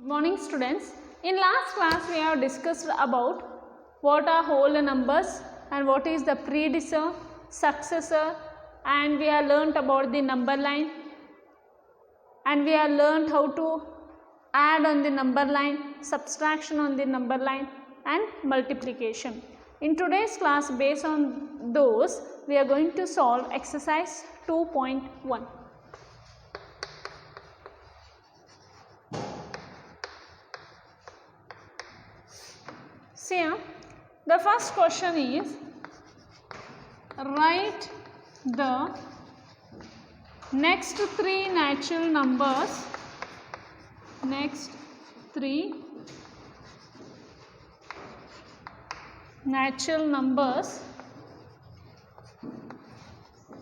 Morning students, in last class we have discussed about what are whole numbers and what is the predecessor, successor, and we have learnt about the number line, and we have learnt how to add on the number line, subtraction on the number line and multiplication. In today's class, based on those, we are going to solve exercise 2.1. See, the first question is, write the next three natural numbers,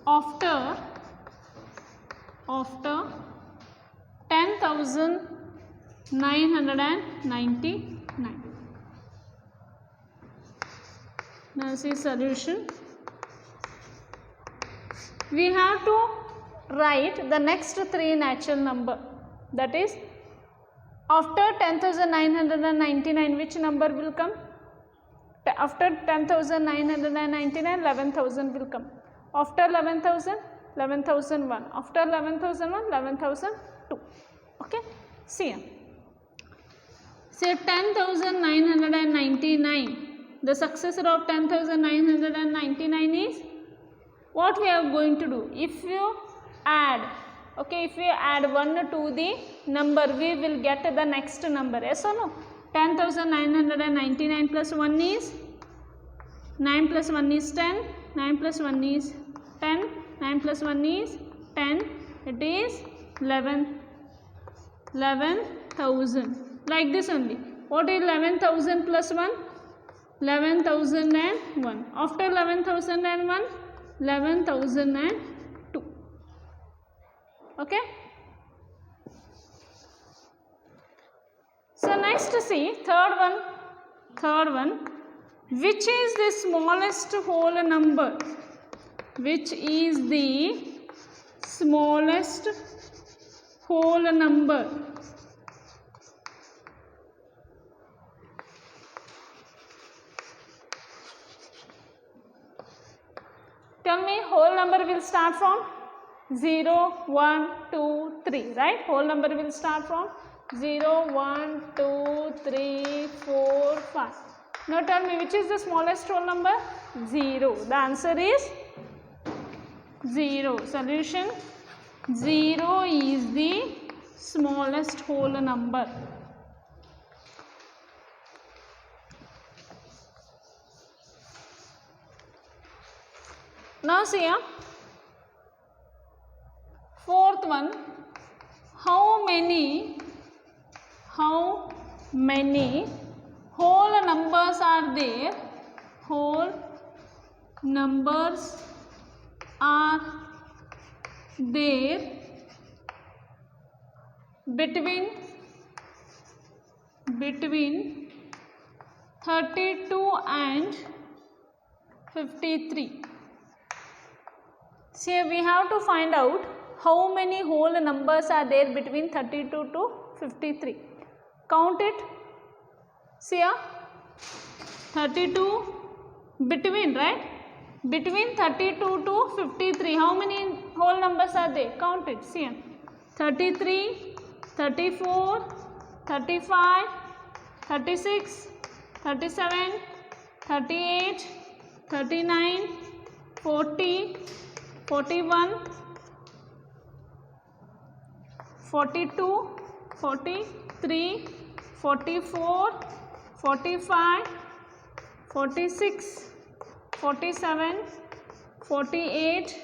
after 10,999. Now see solution. We have to write the next three natural number, that is after 10,999 which number will come? After 10,999 11,000 will come. After 11,000 11,001. After 11,001 11,002. Okay. See 10,999. The successor of 10,999 is what we are going to do. If you add, okay, if we add 1 to the number, we will get the next number. Yes or no? 10,999 plus 1 is 9 plus 1 is 10, 9 plus 1 is 10, 9 plus 1 is 10, it is 11,000. Like this only. What is 11,000 plus 1? 11,001. After 11,001, 11,002. Okay. So next see third one. Which is the smallest whole number? Which is the smallest whole number? Tell me, whole number will start from 0, 1, 2, 3, right? Whole number will start from 0, 1, 2, 3, 4, 5. Now tell me, which is the smallest whole number? 0. The answer is 0. Solution: 0 is the smallest whole number. Now see fourth one. How many whole numbers are there? Whole numbers are there between 32 and 53. See, we have to find out how many whole numbers are there between 32 to 53. Count it. See, 32 between, right? Between 32 to 53. How many whole numbers are there? Count it. See, 33, 34, 35, 36, 37, 38, 39, 40, 41, 42, 43, 44, 45, 46, 47, 48,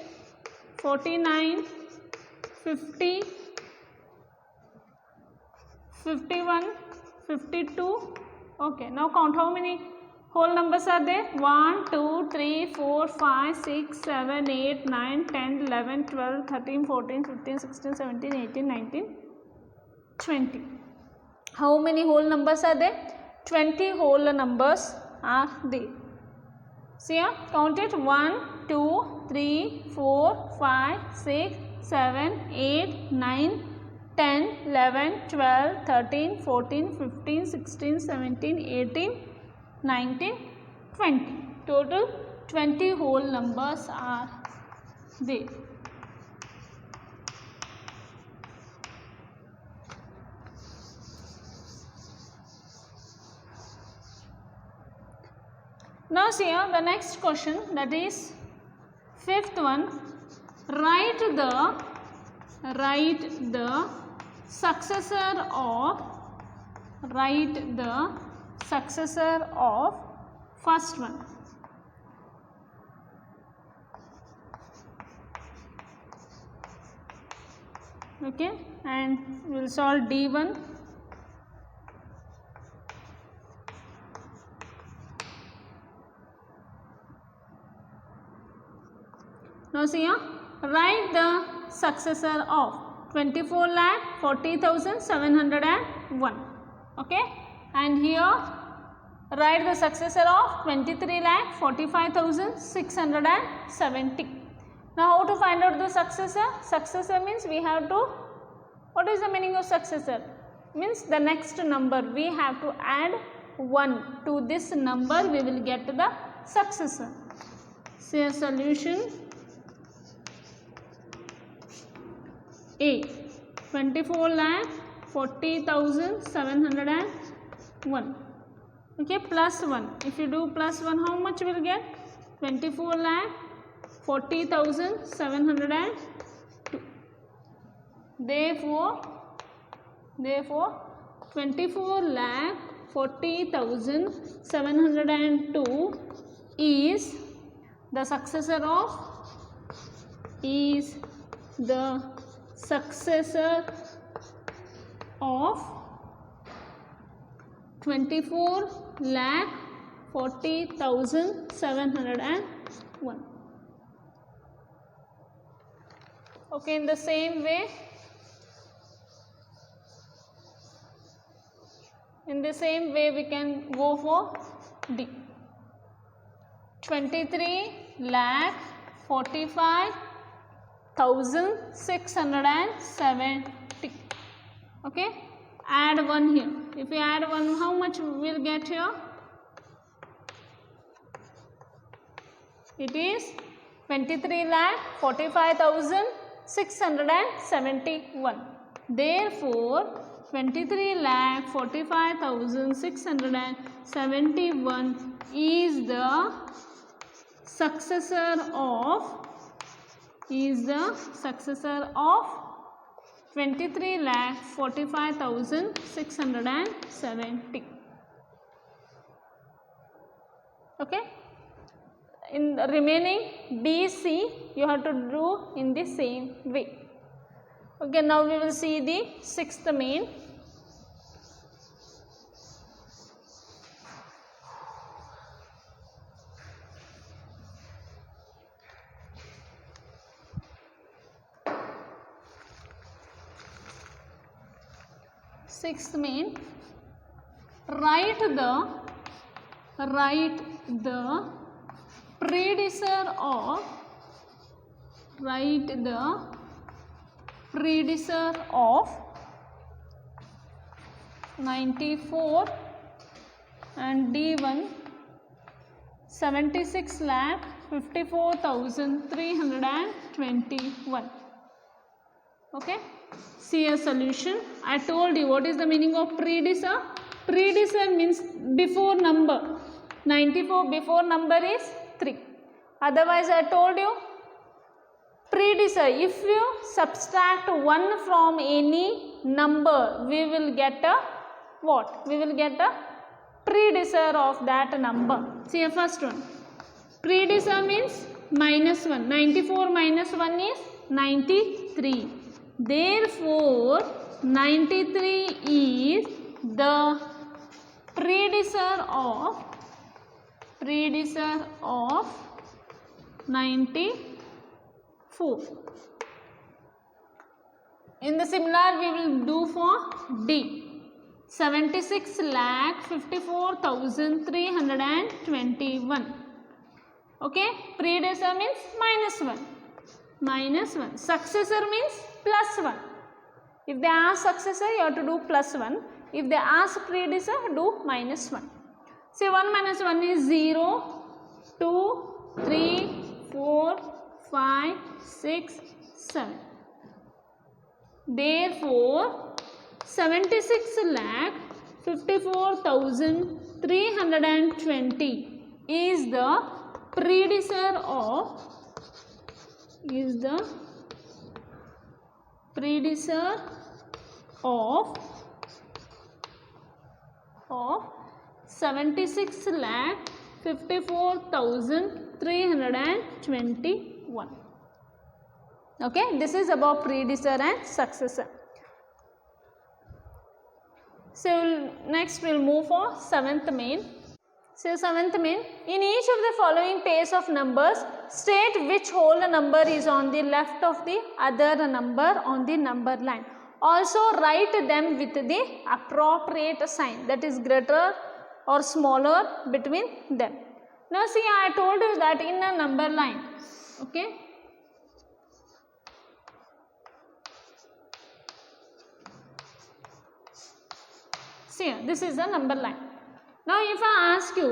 49, 50, 51, 52. Okay, now count how many whole numbers are there? 1, 2, 3, 4, 5, 6, 7, 8, 9, 10, 11, 12, 13, 14, 15, 16, 17, 18, 19, 20. How many whole numbers are there? 20 whole numbers are there. See, count it. 1, 2, 3, 4, 5, 6, 7, 8, 9, 10, 11, 12, 13, 14, 15, 16, 17, 18, 19, 20. Total 20 whole numbers are there. Now see here the next question, that is fifth one. Write the successor of first one. Okay, and we will solve D1. Now see here, write the successor of 24,40,701. Okay, and here write the successor of 23,45,670. Now how to find out the successor? Successor means we have to, what is the meaning of successor? Means the next number, we have to add 1 to this number, we will get the successor. See a solution. A, 24,40,701. Okay, plus 1. If you do plus 1, how much will get? 24,40,702. Therefore 24,40,702 is the successor of 24,40,701. Okay, in the same way, we can go for D. 23,45,670. Okay, add 1 here. If we add 1, how much we will get here? It is 23,45,671. Therefore 23,45,671 is the successor of 23,45,670. Okay, in the remaining B, C you have to do in the same way. Okay, now we will see the sixth main. Sixth main, write the predecessor of 94 and D1 76,54,321. Okay, see a solution. I told you what is the meaning of predecessor. Predecessor means before number. 94 before number is 3. Otherwise I told you predecessor, if you subtract 1 from any number, we will get a what? We will get a predecessor of that number. See a first one. Predecessor means minus 1. 94 minus 1 is 93. Therefore 93 is the predecessor of 94. In the similar we will do for D. 76,54,321. Okay, predecessor means minus 1. Successor means plus 1. If they ask successor, you have to do +1. If they ask predecessor, do -1. Say 1 minus 1 is 0, 2, 3, 4, 5, 6, 7. Therefore, 76,54,320 is the predecessor of 76,54,321. Okay, this is about predecessor and successor. So next we'll move for 7th main. So 7th main, in each of the following pairs of numbers, state which whole number is on the left of the other number on the number line. Also write them with the appropriate sign, that is greater or smaller between them. Now see, I told you that in a number line, okay, see, this is a number line. Now if I ask you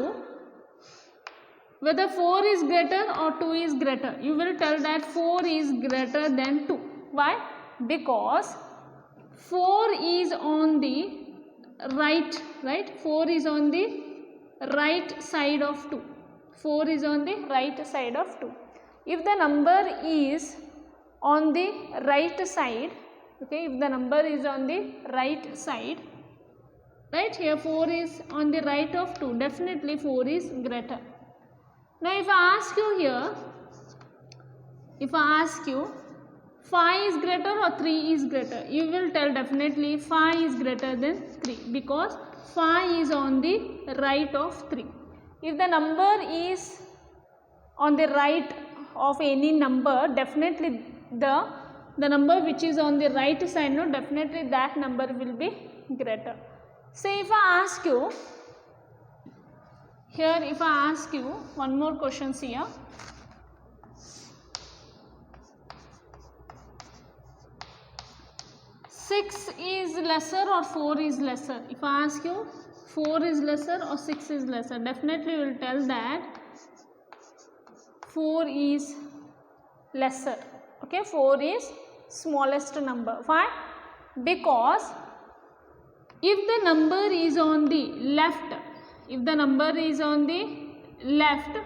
whether 4 is greater or 2 is greater, you will tell that 4 is greater than 2. Why? Because 4 is on the right, 4 is on the right side of 2. 4 is on the right side of 2. If the number is on the right side, okay, if the number is on the right side, right, here 4 is on the right of 2, definitely 4 is greater. Now if I ask you here, if I ask you 5 is greater or 3 is greater, you will tell definitely 5 is greater than 3 because 5 is on the right of 3. If the number is on the right of any number, definitely the number which is on the right side, no, definitely that number will be greater. Say if I ask you here, if I ask you one more question here. Six is lesser or 4 is lesser? If I ask you 4 is lesser or 6 is lesser, definitely you will tell that 4 is lesser. Okay, 4 is smallest number. Why? Because if the number is on the left, if the number is on the left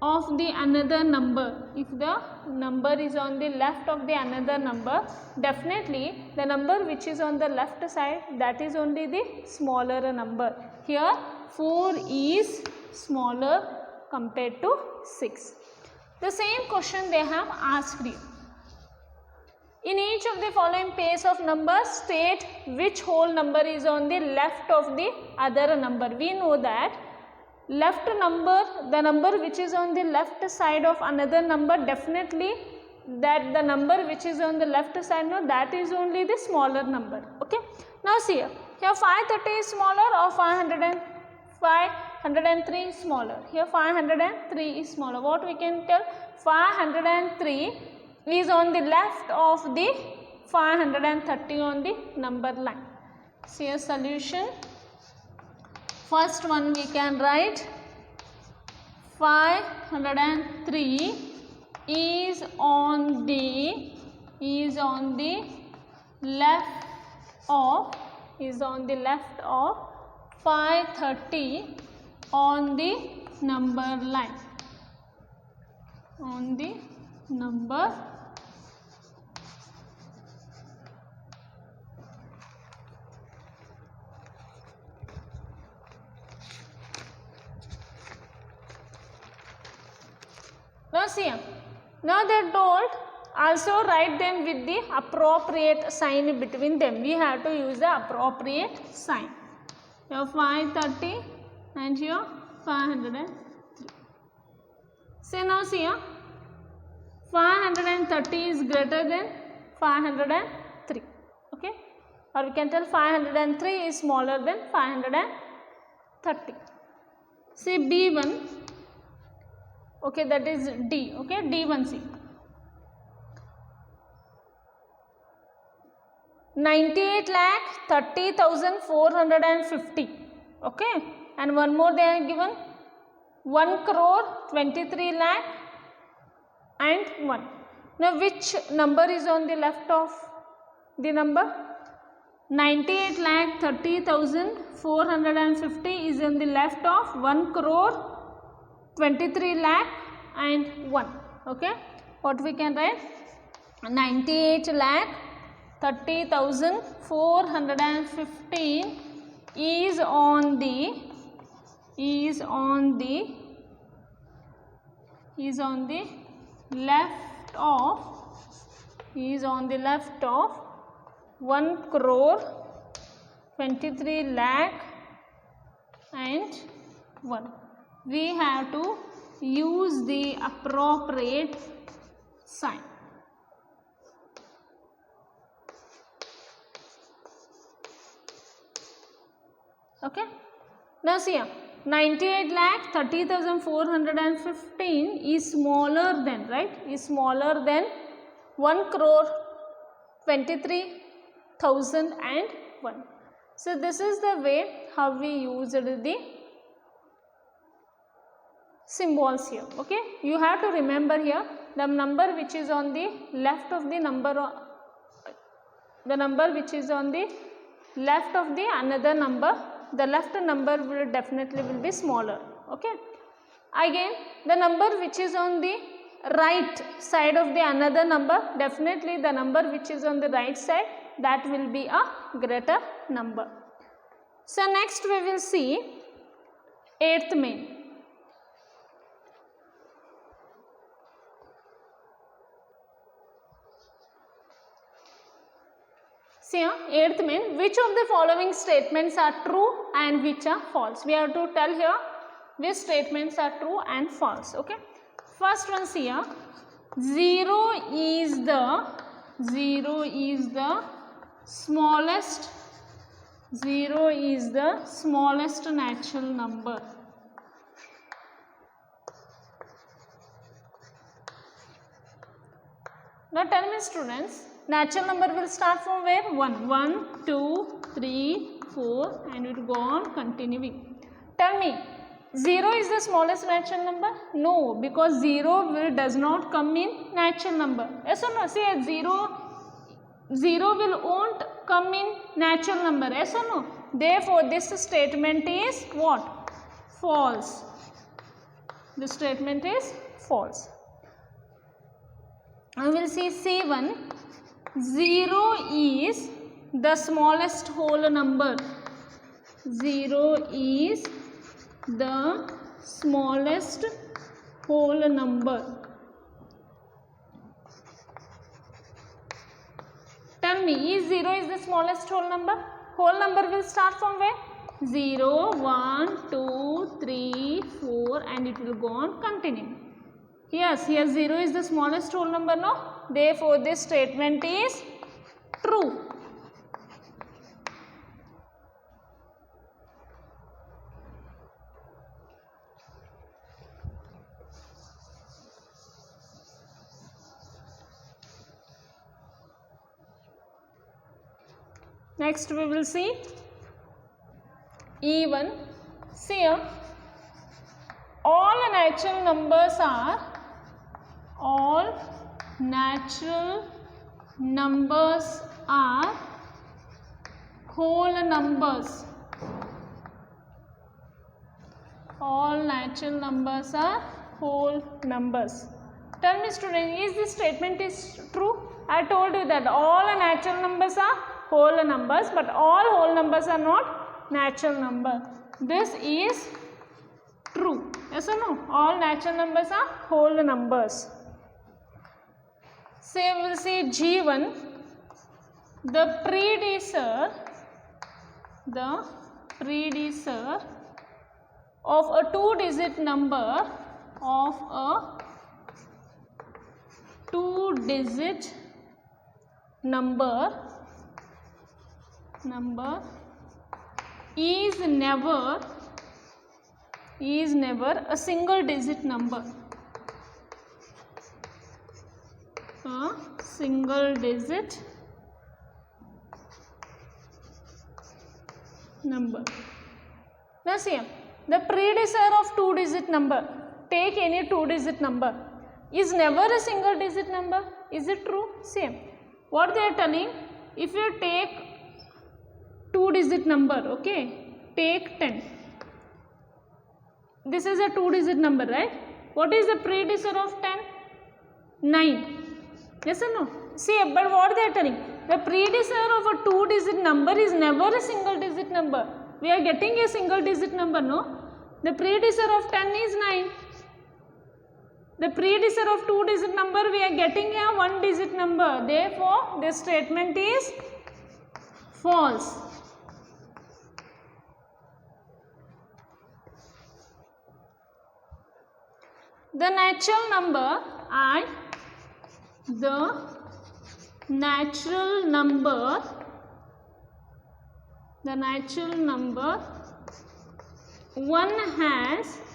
of the another number, if the number is on the left of the another number, definitely the number which is on the left side, that is only the smaller number. Here 4 is smaller compared to 6. The same question they have asked you. In each of the following pairs of numbers, state which whole number is on the left of the other number. We know that left number, the number which is on the left side of another number, definitely that the number which is on the left side, no, that is only the smaller number. Okay. Now see here 530 is smaller or 503 is smaller. Here 503 is smaller. What we can tell? 503 is on the left of the 530 on the number line. See a solution. First one we can write 503 is on the left of 530 on the number line, on the number . Now see, now they are told also write them with the appropriate sign between them. We have to use the appropriate sign. Here 530 and here 503. So now see, 530 is greater than 503. Okay, or we can tell 503 is smaller than 530. See B1. Okay, that is D. Okay, D1C. 98,30,450. Okay, and one more they are given 1,23 lakh and 1. Now which number is on the left of the number? 98,30,450 is on the left of 1,23 lakh and 1. Okay, what we can write? 98,30,415 is on the left of 1,23 lakh and 1. We have to use the appropriate sign. Okay. Now see here, 98,30,415 is smaller than, right? Is smaller than 1,23,001. So this is the way how we used the symbols here. Okay. You have to remember here the number which is on the left of the number, the number which is on the left of the another number, the left number will definitely will be smaller. Okay. Again, the number which is on the right side of the another number, definitely the number which is on the right side, that will be a greater number. So next we will see 8th main. See here, 8th main, which of the following statements are true and which are false? We have to tell here which statements are true and false. Okay. First one, see here, 0 is the smallest, 0 is the smallest natural number. Now tell me students, natural number will start from where? 1. 1, 2, 3, 4 and it will go on continuing. Tell me, 0 is the smallest natural number? No, because 0 does not come in natural number. Yes or no? See, 0 won't come in natural number. Yes or no? Therefore, this statement is what? False. This statement is false. I will see C1. 0 is the smallest whole number. 0 is the smallest whole number. Tell me, is 0 is the smallest whole number? Whole number will start from where? 0, 1, 2, 3, 4 and it will go on continuing. Yes, here 0 is the smallest whole number, no? Therefore, this statement is true. Next we will see E1. See here, all natural numbers are whole numbers. All natural numbers are whole numbers. Tell me student, is this statement is true? I told you that all natural numbers are whole numbers, but all whole numbers are not natural number. This is true. Yes or no? All natural numbers are whole numbers. Say we will see G1. The predecessor of a 2-digit number is never a single digit number. A single digit number. Now see, the predecessor of 2-digit number, take any 2-digit number, is never a single digit number. Is it true? See, what they are telling, if you take 2-digit number, okay, take 10. This is a 2-digit number, right? What is the predecessor of 10? 9. Yes or no? See, but what they are telling, the predecessor of a 2-digit number is never a single digit number. We are getting a single digit number, no? The predecessor of 10 is 9. The predecessor of 2-digit number, we are getting a 1-digit number. Therefore, this statement is false. The natural number and the natural number one has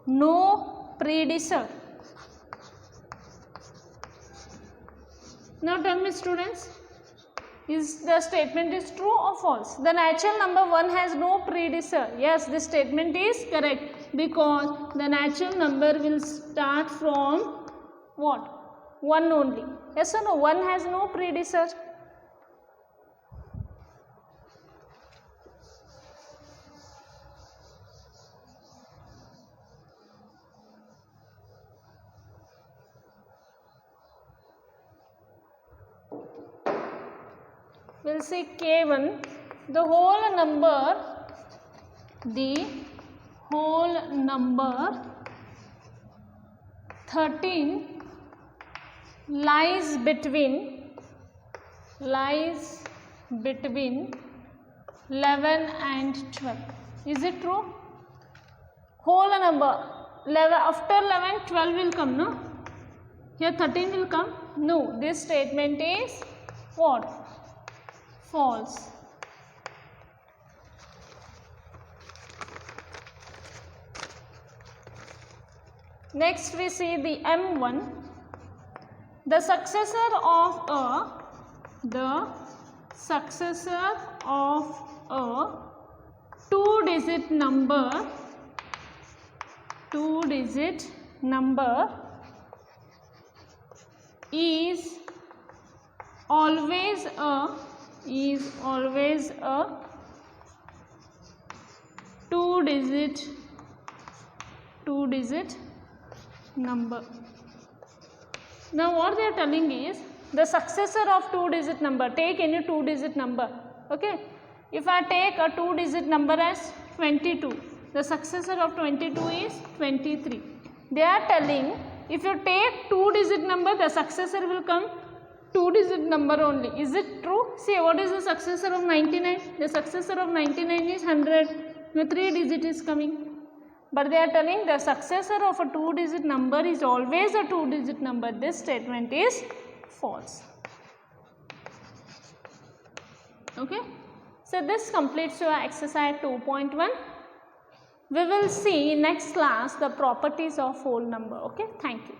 no predecessor. Now tell me, students, is the statement is true or false? The natural number 1 has no predecessor. Yes, this statement is correct, because the natural number will start from what? 1 only. Yes or no? 1 has no predecessor. We will see K1, the whole number 13 lies between 11 and 12. Is it true? Whole number 11, after 11 12 will come, no? Here 13 will come? No, this statement is what? False. Next we see the M1. The successor of a 2-digit number is always a 2-digit number. Now what they are telling is, the successor of 2-digit number, take any 2-digit number, okay. If I take a 2-digit number as 22, the successor of 22 is 23. They are telling, if you take 2-digit number, the successor will come 2-digit number only. Is it true? See, what is the successor of 99? The successor of 99 is 100. Now 3-digit is coming. But they are telling the successor of a 2-digit number is always a 2-digit number. This statement is false. Okay. So this completes your exercise 2.1. We will see in next class the properties of whole number. Okay. Thank you.